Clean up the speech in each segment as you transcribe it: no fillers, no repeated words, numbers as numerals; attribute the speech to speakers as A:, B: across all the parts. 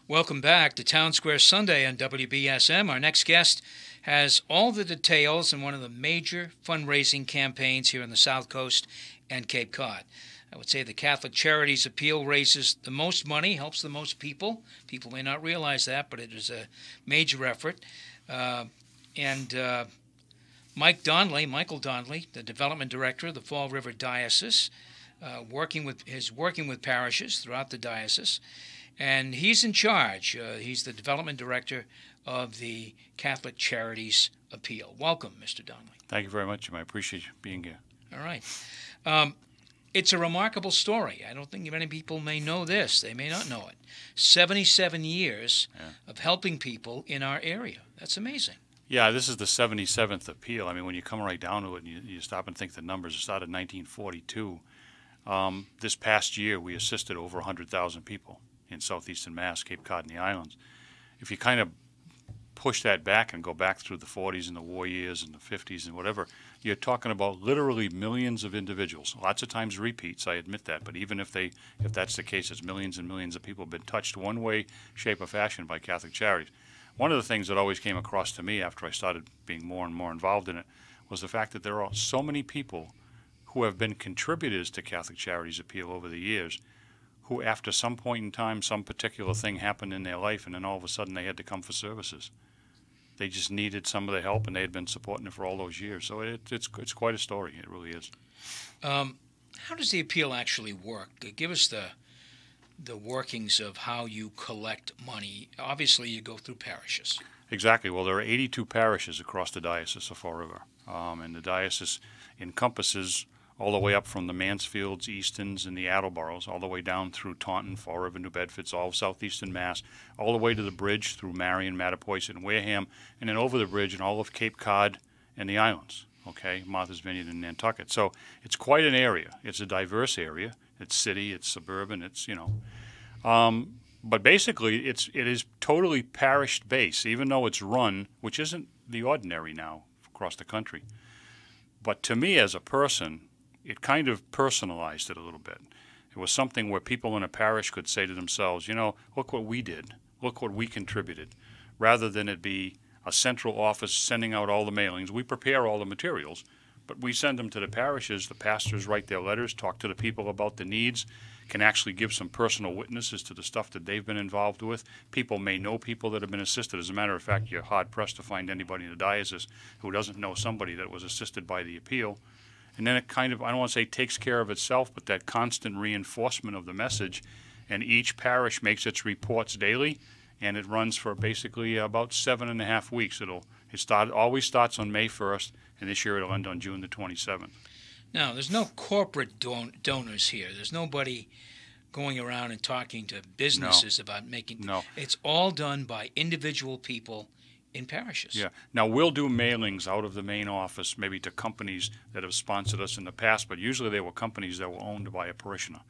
A: Welcome back to Townsquare Sunday on WBSM. Our next guest has all the details in one of the major fundraising campaigns here on the South Coast and Cape Cod. I would say the Catholic Charities Appeal raises the most money, helps the most people. People may not realize that, but it is a major effort. Michael Donnelly, the development director of the Fall River Diocese, working with parishes throughout the diocese. And he's in charge. He's the development director of the Catholic Charities Appeal. Welcome, Mr. Donnelly.
B: Thank you very much, Jim. I appreciate you being here.
A: All right. It's a remarkable story. I don't think many people may know this. They may not know it. 77 years of helping people in our area. That's amazing.
B: Yeah, this is the 77th appeal. I mean, when you come right down to it and you stop and think the numbers, it started in 1942. This past year, we assisted over 100,000 people in southeastern Mass, Cape Cod, and the islands. If you kind of push that back and go back through the 40s and the war years and the 50s and whatever, you're talking about literally millions of individuals. Lots of times repeats, I admit that, but even if that's the case, it's millions and millions of people have been touched one way, shape, or fashion by Catholic Charities. One of the things that always came across to me after I started being more and more involved in it was the fact that there are so many people who have been contributors to Catholic Charities Appeal over the years, who after some point in time, some particular thing happened in their life, and then all of a sudden they had to come for services. They just needed some of the help, and they had been supporting it for all those years. So it's quite a story. It really is.
A: How does the appeal actually work? Give us the workings of how you collect money. Obviously, you go through parishes.
B: Exactly. Well, there are 82 parishes across the Diocese of Fall River, and the diocese encompasses all the way up from the Mansfields, Eastons, and the Attleboroughs, all the way down through Taunton, Fall River, New Bedford, all of southeastern Mass, all the way to the bridge through Marion, Mattapoisett, and Wareham, and then over the bridge in all of Cape Cod and the islands, okay, Martha's Vineyard and Nantucket. So it's quite an area. It's a diverse area. It's city, it's suburban, it's, but basically it is totally parish-based, even though it's run, which isn't the ordinary now across the country. But to me as a person, it kind of personalized it a little bit. It was something where people in a parish could say to themselves, look what we did, look what we contributed, rather than it be a central office sending out all the mailings. We prepare all the materials, but we send them to the parishes. The pastors write their letters, talk to the people about the needs, can actually give some personal witnesses to the stuff that they've been involved with. People may know people that have been assisted. As a matter of fact, you're hard-pressed to find anybody in the diocese who doesn't know somebody that was assisted by the appeal. And then it kind of, I don't want to say takes care of itself, but that constant reinforcement of the message. And each parish makes its reports daily, and it runs for basically about 7.5 weeks. Always starts on May 1st, and this year it'll end on June the 27th.
A: Now, there's no corporate donors here. There's nobody going around and talking to businesses about making...
B: No.
A: It's all done by individual people in parishes.
B: Yeah. Now, we'll do mailings out of the main office, maybe to companies that have sponsored us in the past, but usually they were companies that were owned by a parishioner.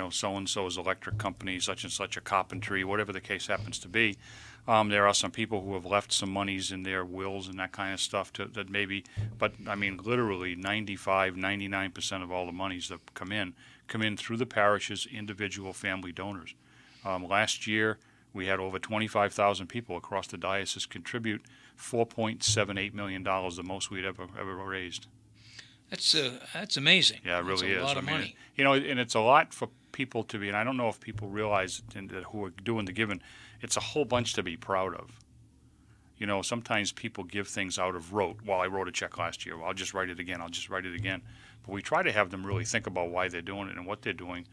B: So-and-so's electric company, such and such a carpentry, whatever the case happens to be. There are some people who have left some monies in their wills and that kind of stuff that maybe, but I mean, literally 99% of all the monies that come in through the parish's individual family donors. Last year, we had over 25,000 people across the diocese contribute $4.78 million, the most we'd ever raised.
A: That's amazing.
B: Yeah, it really is.
A: That's a lot of money.
B: And it's a lot for people to be, and I don't know if people realize who are doing the giving, it's a whole bunch to be proud of. Sometimes people give things out of rote. Well, I wrote a check last year. Well, I'll just write it again. But we try to have them really think about why they're doing it and what they're doing.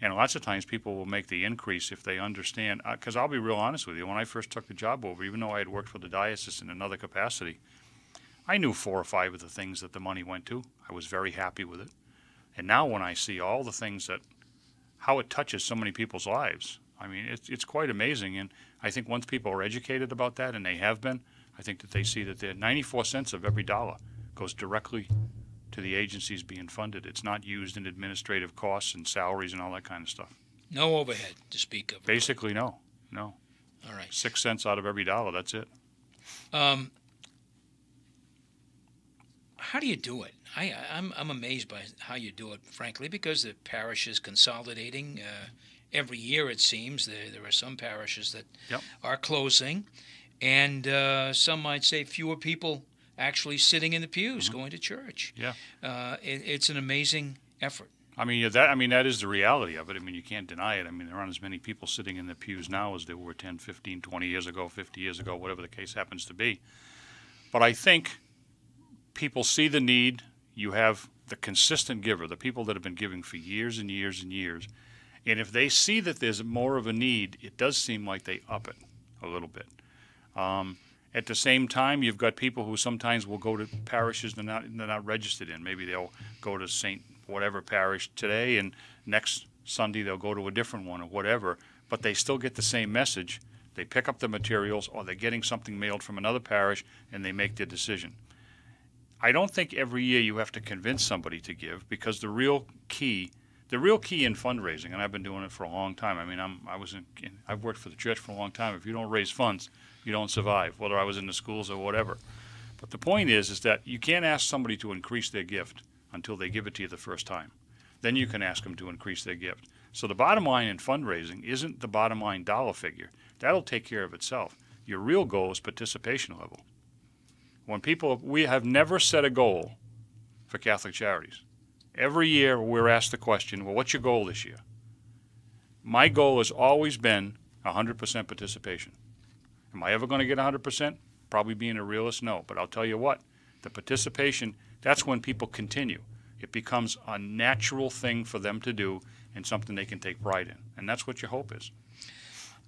B: And lots of times people will make the increase if they understand. Because I'll be real honest with you. When I first took the job over, even though I had worked for the diocese in another capacity, I knew 4 or 5 of the things that the money went to. I was very happy with it. And now when I see all the things how it touches so many people's lives, I mean, it's quite amazing. And I think once people are educated about that, and they have been, I think that they see that 94 cents of every dollar goes directly to the agencies being funded. It's not used in administrative costs and salaries and all that kind of stuff.
A: No overhead to speak of.
B: Basically, no.
A: All right.
B: 6 cents out of every dollar, that's it.
A: how do you do it? I'm amazed by how you do it, frankly, because the parish is consolidating. Every year, it seems, there are some parishes that
B: Yep.
A: are closing, and some might say fewer people actually sitting in the pews going to church.
B: Yeah.
A: It's an amazing effort.
B: I mean, that is the reality of it. I mean, you can't deny it. I mean, there aren't as many people sitting in the pews now as there were 10, 15, 20 years ago, 50 years ago, whatever the case happens to be. But I think people see the need. You have the consistent giver, the people that have been giving for years and years and years. And if they see that there's more of a need, it does seem like they up it a little bit. At the same time, you've got people who sometimes will go to parishes they're not registered in. Maybe they'll go to St. whatever parish today, and next Sunday they'll go to a different one or whatever, but they still get the same message. They pick up the materials, or they're getting something mailed from another parish, and they make their decision. I don't think every year you have to convince somebody to give, because the real key in fundraising, and I've been doing it for a long time. I mean, I've worked for the church for a long time. If you don't raise funds, you don't survive, whether I was in the schools or whatever. But the point is that you can't ask somebody to increase their gift until they give it to you the first time. Then you can ask them to increase their gift. So the bottom line in fundraising isn't the bottom line dollar figure. That'll take care of itself. Your real goal is participation level. We have never set a goal for Catholic Charities. Every year we're asked the question, well, what's your goal this year? My goal has always been 100% participation. Am I ever going to get 100%? Probably being a realist, no. But I'll tell you what, the participation, that's when people continue. It becomes a natural thing for them to do and something they can take pride in. And that's what your hope is.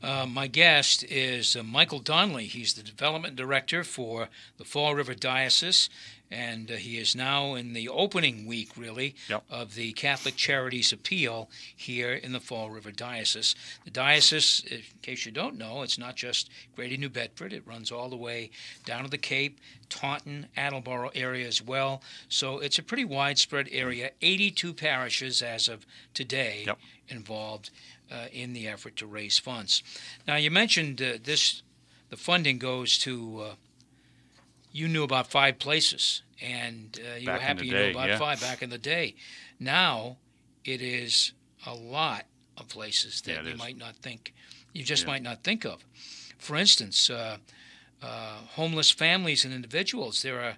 A: My guest is Michael Donnelly. He's the development director for the Fall River Diocese, and he is now in the opening week, really, of the Catholic Charities Appeal here in the Fall River Diocese. The diocese, in case you don't know, it's not just Greater New Bedford. It runs all the way down to the Cape, Taunton, Attleboro area as well. So it's a pretty widespread area. 82 parishes as of today involved in the effort to raise funds. Now, you mentioned the funding goes to, you knew about 5 places, and you were happy you knew about 5 back in the day. Now, it is a lot of places that you might not think, you just might not think of. For instance, homeless families and individuals. There are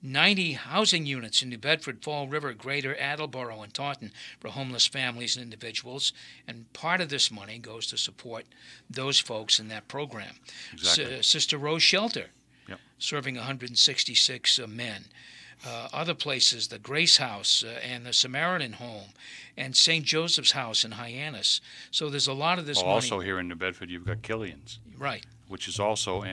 A: 90 housing units in New Bedford, Fall River, Greater Attleboro, and Taunton for homeless families and individuals, and part of this money goes to support those folks in that program.
B: Exactly.
A: Sister Rose Shelter, serving 166 men. Other places, the Grace House and the Samaritan Home, and St. Joseph's House in Hyannis. So there's a lot of this money.
B: Also here in New Bedford, you've got Killian's.
A: Right.
B: Which is also,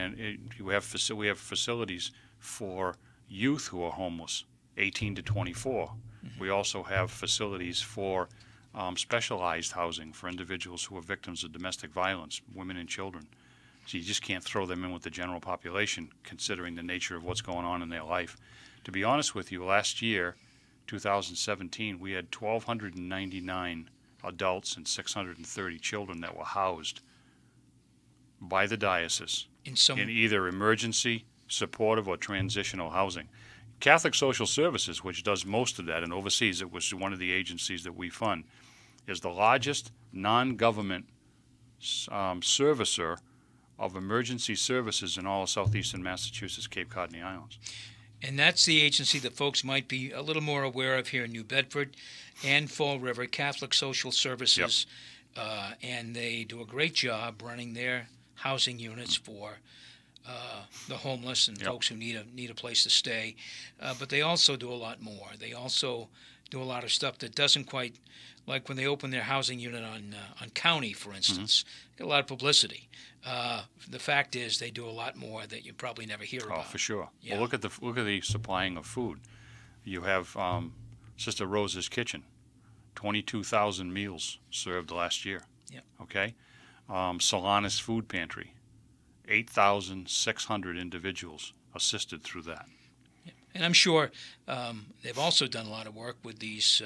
B: we have facilities for youth who are homeless, 18 to 24. We also have facilities for specialized housing for individuals who are victims of domestic violence, women and children. So you just can't throw them in with the general population, considering the nature of what's going on in their life. To be honest with you, last year, 2017, we had 1,299 adults and 630 children that were housed by the diocese in either emergency, supportive, or transitional housing. Catholic Social Services, which does most of that and oversees it, which is one of the agencies that we fund, is the largest non-government servicer of emergency services in all of southeastern Massachusetts, Cape Cod, and the Islands.
A: And that's the agency that folks might be a little more aware of here in New Bedford and Fall River, Catholic Social Services. And they do a great job running their housing units for the homeless and folks who need a place to stay. But they also do a lot more. They also do a lot of stuff that doesn't quite, like when they open their housing unit on County, for instance, get a lot of publicity. The fact is they do a lot more that you probably never hear about.
B: Oh, for sure. Well, look at the supplying of food. You have Sister Rose's Kitchen, 22,000 meals served last year. Okay, Solanas Food Pantry, 8,600 individuals assisted through that.
A: And I'm sure they've also done a lot of work with these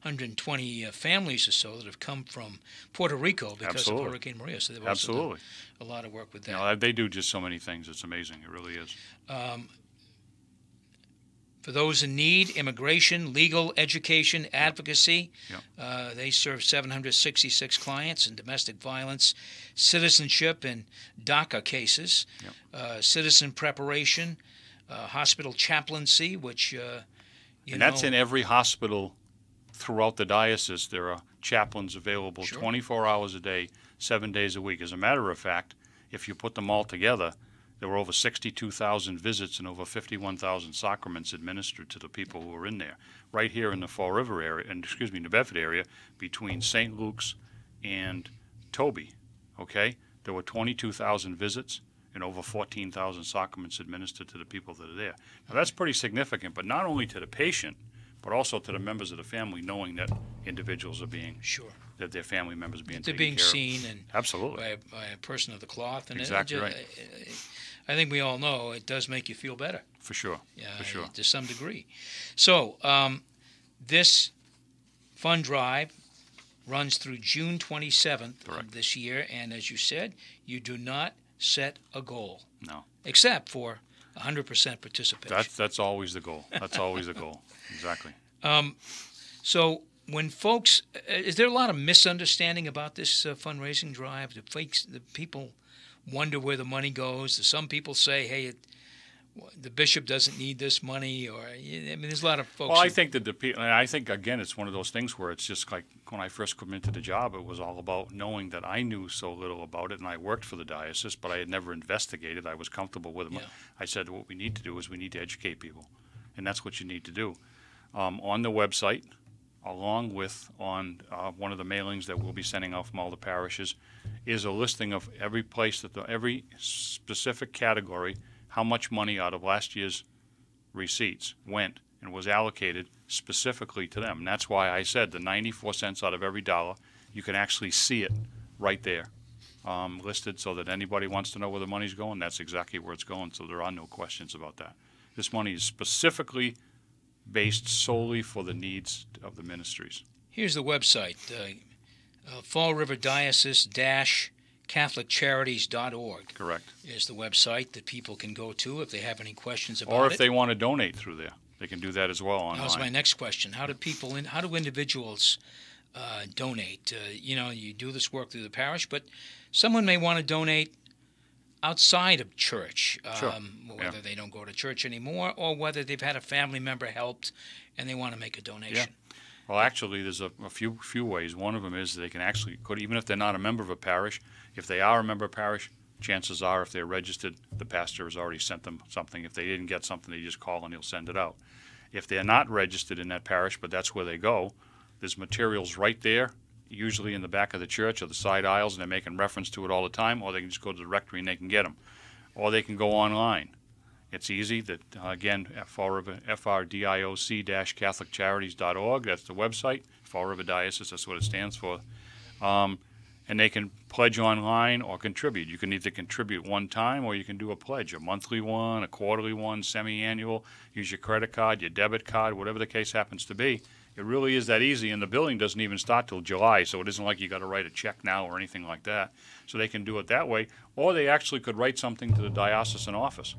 A: 120 families or so that have come from Puerto Rico because of Hurricane Maria. So they've also done a lot of work with that.
B: They do just so many things. It's amazing. It really is.
A: For those in need, immigration, legal, education, advocacy.
B: Yep.
A: They serve 766 clients in domestic violence, citizenship and DACA cases,
B: Yep.
A: Citizen preparation, hospital chaplaincy, which,
B: that's in every hospital throughout the diocese. There are chaplains available 24 hours a day, 7 days a week. As a matter of fact, if you put them all together, there were over 62,000 visits and over 51,000 sacraments administered to the people who were in there. Right here in the Fall River area, New Bedford area, between St. Luke's and Toby, okay? There were 22,000 visits and over 14,000 sacraments administered to the people that are there. Now that's pretty significant, but not only to the patient, but also to the members of the family, knowing that individuals are being, that their family members are being taken care of.
A: They're being seen and
B: absolutely
A: by a person of the cloth. And
B: exactly right.
A: I think we all know it does make you feel better.
B: For sure. For sure.
A: To some degree. So this fund drive runs through June 27th of this year, and as you said, you do not set a goal.
B: No.
A: Except for 100% participation.
B: That's always the goal. That's always the goal. Exactly.
A: So when folks, is there a lot of misunderstanding about this fundraising drive? The people wonder where the money goes. Some people say, hey, the bishop doesn't need this money, or there's a lot of folks.
B: Well, I think that I think again, it's one of those things where it's just like when I first came into the job, it was all about knowing that I knew so little about it, and I worked for the diocese, but I had never investigated. I was comfortable with them. Yeah. I said, what we need to do is we need to educate people, and that's what you need to do. On the website, along with on one of the mailings that we'll be sending out from all the parishes, is a listing of every place that every specific category, how much money out of last year's receipts went and was allocated specifically to them. And that's why I said the 94 cents out of every dollar, you can actually see it right there listed, so that anybody wants to know where the money's going, that's exactly where it's going, so there are no questions about that. This money is specifically based solely for the needs of the ministries.
A: Here's the website, Fall River Diocese CatholicCharities.org.
B: Correct.
A: Is the website that people can go to if they have any questions about it.
B: Or if they want to donate through there, they can do that as well online.
A: That was my next question. How do individuals donate? You do this work through the parish, but someone may want to donate outside of church, whether they don't go to church anymore or whether they've had a family member helped and they want to make a donation.
B: Yeah. Well, actually, there's a few ways. One of them is they can actually, even if they're not a member of a parish, if they are a member of a parish, chances are if they're registered, the pastor has already sent them something. If they didn't get something, they just call and he'll send it out. If they're not registered in that parish, but that's where they go, there's materials right there, usually in the back of the church or the side aisles, and they're making reference to it all the time, or they can just go to the rectory and they can get them. Or they can go online. It's easy. That again, Fall River, FRDIOC-CatholicCharities.org. That's the website. Fall River Diocese. That's what it stands for. And they can pledge online or contribute. You can either contribute one time or you can do a pledge, a monthly one, a quarterly one, semi-annual. Use your credit card, your debit card, whatever the case happens to be. It really is that easy, and the billing doesn't even start till July, so it isn't like you got to write a check now or anything like that. So they can do it that way, or they actually could write something to the diocesan office.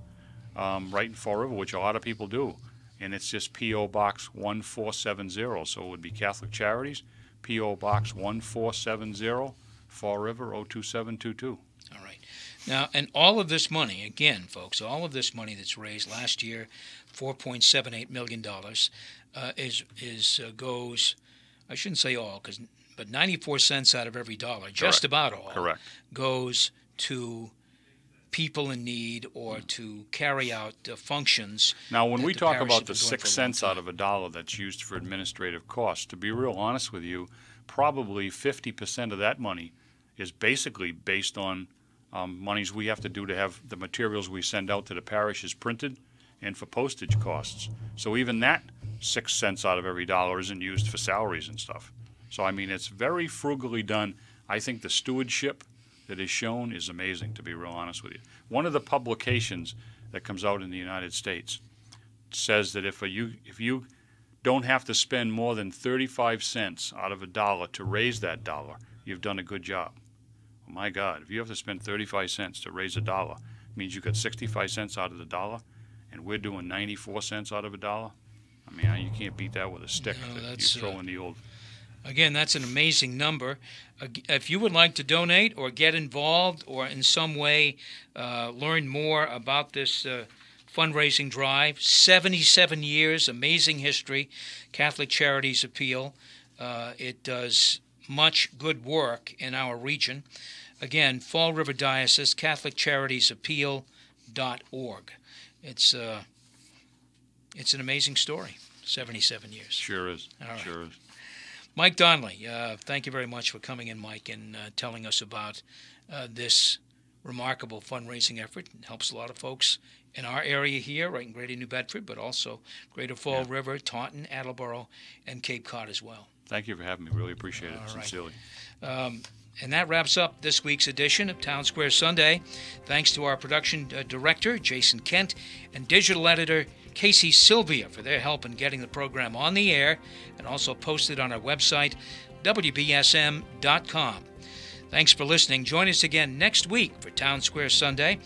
B: Right in Fall River, which a lot of people do. And it's just P.O. Box 1470. So it would be Catholic Charities, P.O. Box 1470, Fall River 02722.
A: All right. Now, and all of this money, again, folks, all of this money that's raised last year, $4.78 million, goes, I shouldn't say all, but 94 cents out of every dollar, just about all, goes to people in need or to carry out functions.
B: Now, when we talk about the 6 cents out of a dollar that's used for administrative costs, to be real honest with you, probably 50% of that money is basically based on monies we have to do to have the materials we send out to the parishes printed and for postage costs. So even that 6 cents out of every dollar isn't used for salaries and stuff. So, I mean, it's very frugally done. I think the stewardship that is shown is amazing, to be real honest with you. One of the publications that comes out in the United States says that if you don't have to spend more than 35 cents out of a dollar to raise that dollar, you've done a good job. Oh my God, if you have to spend 35 cents to raise a dollar, it means you got 65 cents out of the dollar, and we're doing 94 cents out of a dollar. I mean, you can't beat that with a stick.
A: No,
B: that
A: that's,
B: you throw in the old.
A: Again, that's an amazing number. If you would like to donate or get involved or in some way learn more about this fundraising drive, 77 years, amazing history, Catholic Charities Appeal. It does much good work in our region. Again, Fall River Diocese, CatholicCharitiesAppeal.org. It's an amazing story, 77 years.
B: Sure is.
A: All right.
B: Sure is.
A: Mike Donnelly, thank you very much for coming in, Mike, and telling us about this remarkable fundraising effort. It helps a lot of folks in our area here, right in Greater New Bedford, but also Greater Fall River, Taunton, Attleboro, and Cape Cod as well.
B: Thank you for having me. Really appreciate it, sincerely.
A: And that wraps up this week's edition of Townsquare Sunday. Thanks to our production director, Jason Kent, and digital editor, Casey Sylvia, for their help in getting the program on the air and also posted on our website, WBSM.com. Thanks for listening. Join us again next week for Townsquare Sunday.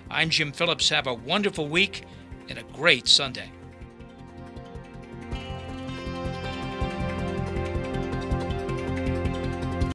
A: I'm Jim Phillips. Have a wonderful week and a great Sunday.